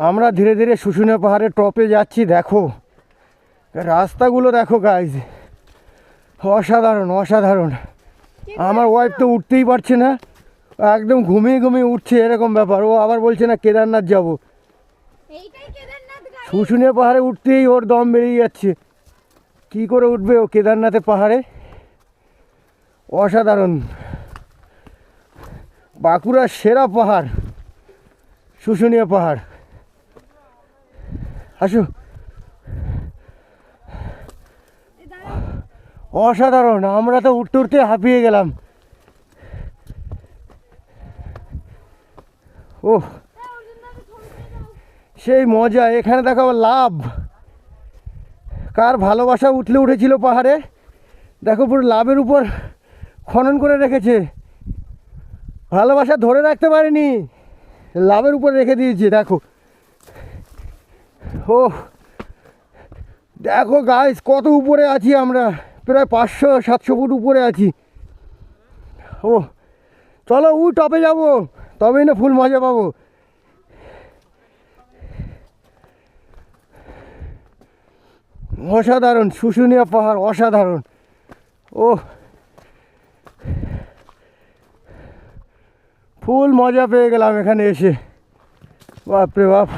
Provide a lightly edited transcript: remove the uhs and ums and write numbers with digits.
আমরা ধীরে ধীরে শুশুনিয়া পাহাড়ের টপে যাচ্ছি। দেখো রাস্তাগুলো দেখো গাইজ, অসাধারণ অসাধারণ। আমার ওয়াইফ তো উঠতেই পারছে না, একদম ঘুমিয়ে ঘুমিয়ে উঠছে, এরকম ব্যাপার। ও আবার বলছে না কেদারনাথ যাব। শুশুনিয়া পাহাড়ে উঠতেই ওর দম বেরিয়ে যাচ্ছে। কি করে উঠবে ও কেদারনাথের পাহাড়ে? অসাধারণ। বাঁকুড়ার সেরা পাহাড় শুশুনিয়া পাহাড়। আসো। অসাধারণ। আমরা তো উঠতে উঠতে হাঁপিয়ে গেলাম। ও সেই মজা। এখানে দেখো লাভ, কার ভালোবাসা উঠলে উঠেছিল পাহাড়ে, দেখো পুরো লাভের উপর খনন করে রেখেছে। ভালোবাসা ধরে রাখতে পারেনি, লাভের উপর রেখে দিয়েছে। দেখো ও দেখো গাইস, কত উপরে আছি আমরা, প্রায় 500-700 ফুট উপরে আছি। ও চলো টপে যাব, তবেই না ফুল মজা পাবো। অসাধারণ শুশুনিয়া পাহাড়, অসাধারণ। ও ফুল মজা পেয়ে গেলাম এখানে এসে, বাপরে বাপ।